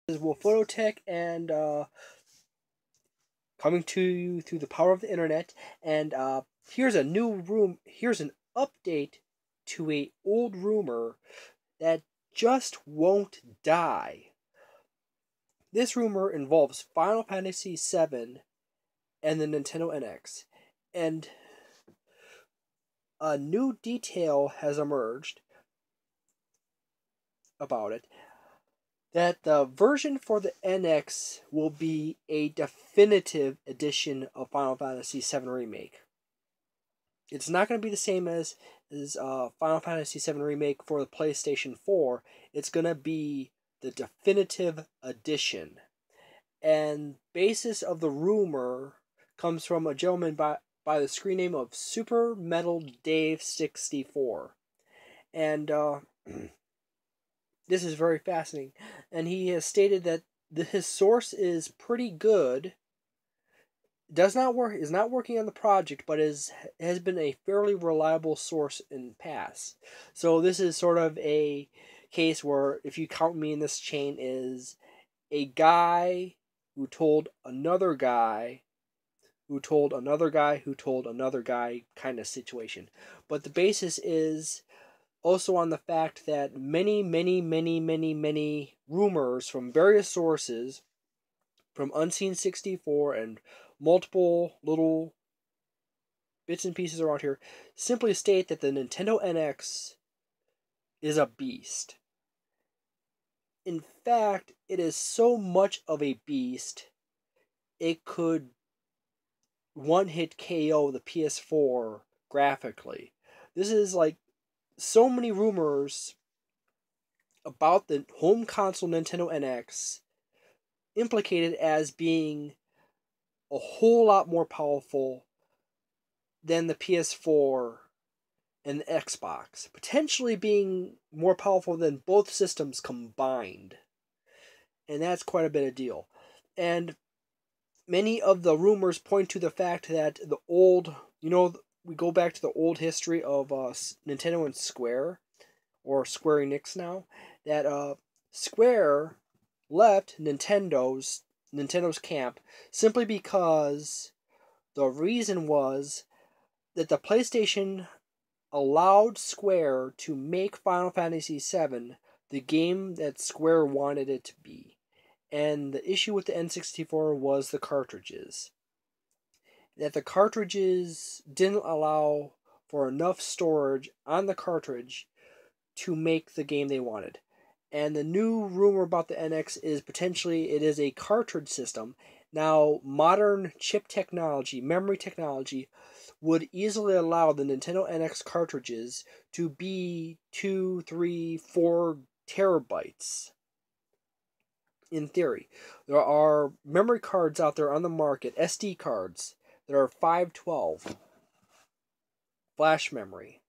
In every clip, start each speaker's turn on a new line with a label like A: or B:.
A: This is Wolf Phototech, and coming to you through the power of the internet. And here's a new room. Here's an update to a old rumor that just won't die. This rumor involves Final Fantasy VII and the Nintendo NX, and a new detail has emerged about it, that the version for the NX will be a definitive edition of Final Fantasy VII Remake. It's not going to be the same as Final Fantasy VII Remake for the PlayStation 4. It's going to be the definitive edition. And basis of the rumor comes from a gentleman by the screen name of Super Metal Dave 64. And this is very fascinating. And he has stated that his source is pretty good. Is not working on the project, but has been a fairly reliable source in the past. So this is sort of a case where, if you count me in this chain, is a guy who told another guy who told another guy who told another guy kind of situation. But the basis is also on the fact that many rumors from various sources, from Unseen 64 and multiple little bits and pieces around here, simply state that the Nintendo NX is a beast. In fact, it is so much of a beast, it could one-hit KO the PS4 graphically. This is like so many rumors about the home console Nintendo NX implicated as being a whole lot more powerful than the PS4 and the Xbox, potentially being more powerful than both systems combined. And that's quite a bit of deal. And many of the rumors point to the fact that the old, we go back to the old history of Nintendo and Square, or SquarEnix now, that Square left Nintendo's camp simply because the reason was that the PlayStation allowed Square to make Final Fantasy VII the game that Square wanted it to be. And the issue with the N64 was the cartridges. That the cartridges didn't allow for enough storage on the cartridge to make the game they wanted. And the new rumor about the NX is potentially it is a cartridge system. Now, modern chip technology, memory technology, would easily allow the Nintendo NX cartridges to be 2, 3, 4 terabytes. In theory, there are memory cards out there on the market, SD cards, that are 512 flash memory.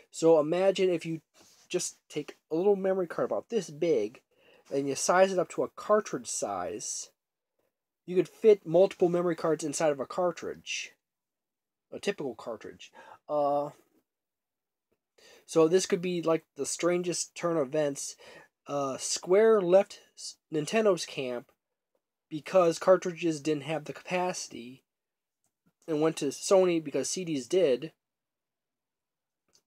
A: So imagine if you just take a little memory card about this big and you size it up to a cartridge size, you could fit multiple memory cards inside of a cartridge, a typical cartridge. So this could be like the strangest turn of events. Square left Nintendo's camp because cartridges didn't have the capacity, and went to Sony because CDs did.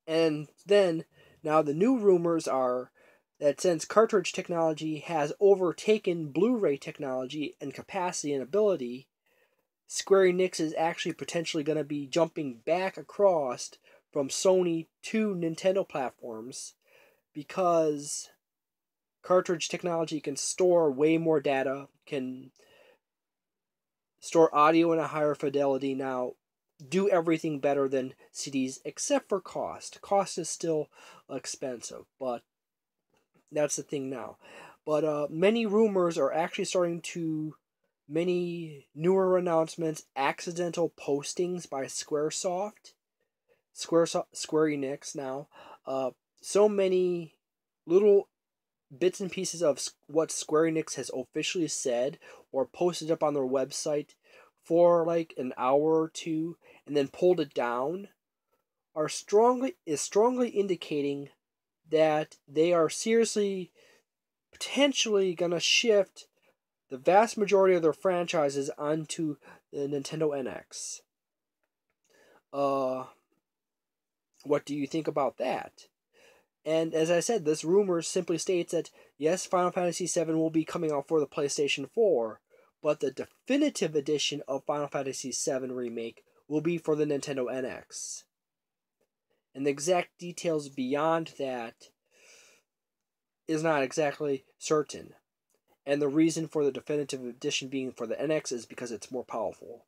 A: And then, now the new rumors are that since cartridge technology has overtaken Blu-ray technology and capacity and ability, SquareEnix is actually potentially going to be jumping back across from Sony to Nintendo platforms, because cartridge technology can store way more data, can store audio in a higher fidelity now, do everything better than CDs, except for cost. Cost is still expensive, but that's the thing now. But many rumors are actually starting to, many newer announcements, accidental postings by SquareEnix now. So many little bits and pieces of what SquareEnix has officially said or posted up on their website for like an hour or two and then pulled it down is strongly indicating that they are seriously potentially going to shift the vast majority of their franchises onto the Nintendo NX. What do you think about that? And as I said, this rumor simply states that yes, Final Fantasy VII will be coming out for the PlayStation 4, but the definitive edition of Final Fantasy VII Remake will be for the Nintendo NX. And the exact details beyond that is not exactly certain. And the reason for the definitive edition being for the NX is because it's more powerful.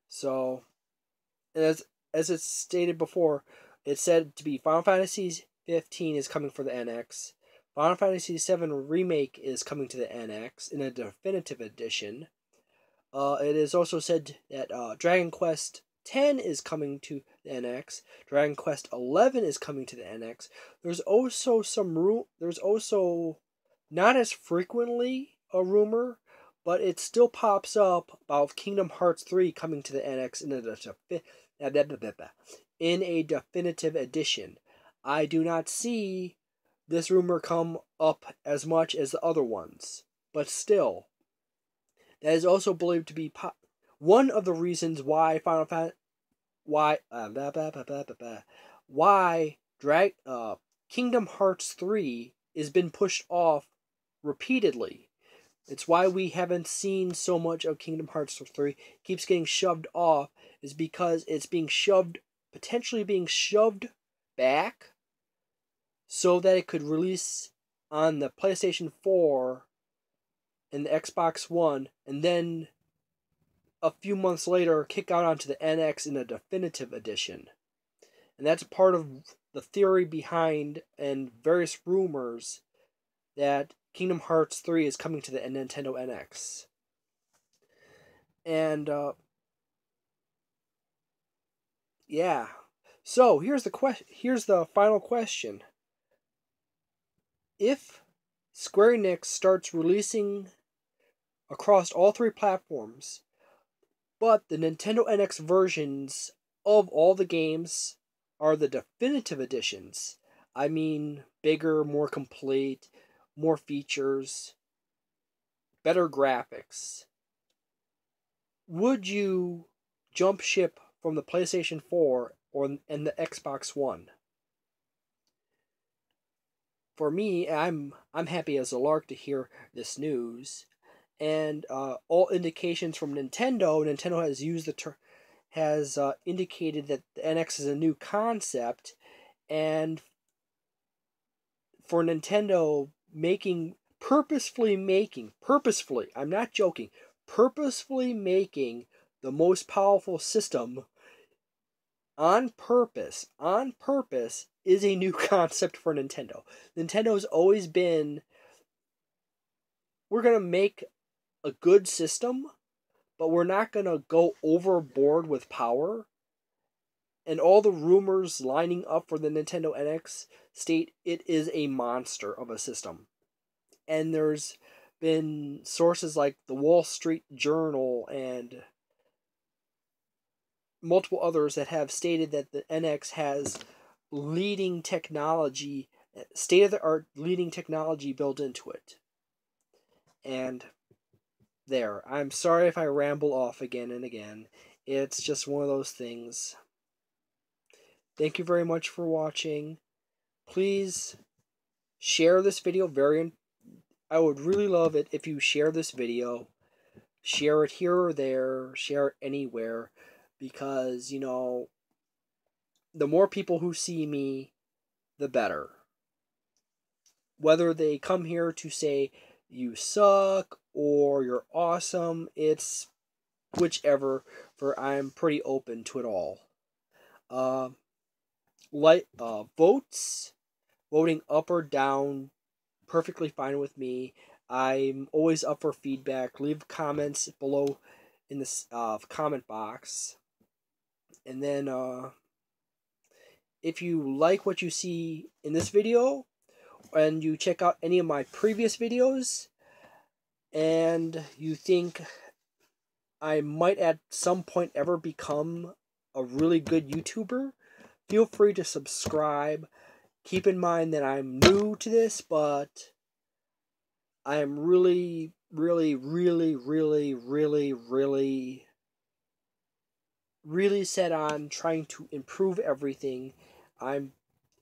A: So, as it's stated before, it's said to be Final Fantasy 15 is coming for the NX. Final Fantasy VII Remake is coming to the NX in a definitive edition. It is also said that Dragon Quest X is coming to the NX. Dragon Quest XI is coming to the NX. There's also not as frequently a rumor, but it still pops up about Kingdom Hearts 3 coming to the NX in a definitive edition. I do not see this rumor come up as much as the other ones, but still, that is also believed to be one of the reasons why Kingdom Hearts 3 has been pushed off repeatedly. It's why we haven't seen so much of Kingdom Hearts 3. It keeps getting shoved off, is because it's potentially being shoved back so that it could release on the PlayStation 4 and the Xbox One, and then a few months later kick out onto the NX in a definitive edition. And that's part of the theory behind and various rumors that Kingdom Hearts 3 is coming to the Nintendo NX. And yeah. So here's the final question. If SquarEnix starts releasing across all three platforms, but the Nintendo NX versions of all the games are the definitive editions, I mean bigger, more complete, more features, better graphics, would you jump ship from the PlayStation 4 and the Xbox One? For me, I'm happy as a lark to hear this news, and all indications from Nintendo has indicated that the NX is a new concept, and for Nintendo purposefully, I'm not joking, purposefully making the most powerful system on purpose is a new concept for Nintendo. Nintendo's always been, we're going to make a good system, but we're not going to go overboard with power. And all the rumors lining up for the Nintendo NX state it is a monster of a system. And there's been sources like the Wall Street Journal and multiple others that have stated that the NX has leading technology, state-of-the-art leading technology built into it. And there, I'm sorry if I ramble off again and again. It's just one of those things. Thank you very much for watching. Please share this video. I would really love it if you share this video. Share it here or there. Share it anywhere. Because, you know, the more people who see me, the better. Whether they come here to say you suck or you're awesome, it's whichever, for I'm pretty open to it all. Voting up or down, perfectly fine with me. I'm always up for feedback. Leave comments below in the comment box. And then, if you like what you see in this video, and you check out any of my previous videos, and you think I might at some point ever become a really good YouTuber, feel free to subscribe. Keep in mind that I'm new to this, but I am really, really, really, really, really, really, really set on trying to improve everything. I'm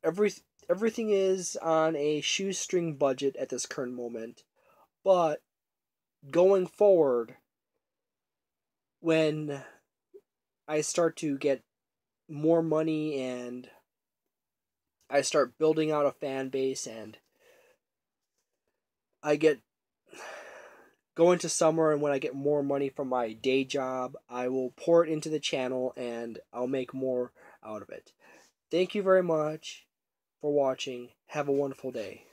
A: every everything is on a shoestring budget at this current moment, but going forward, when I start to get more money and I start building out a fan base and I get go into summer, and when I get more money from my day job, I will pour it into the channel and I'll make more out of it. Thank you very much for watching. Have a wonderful day.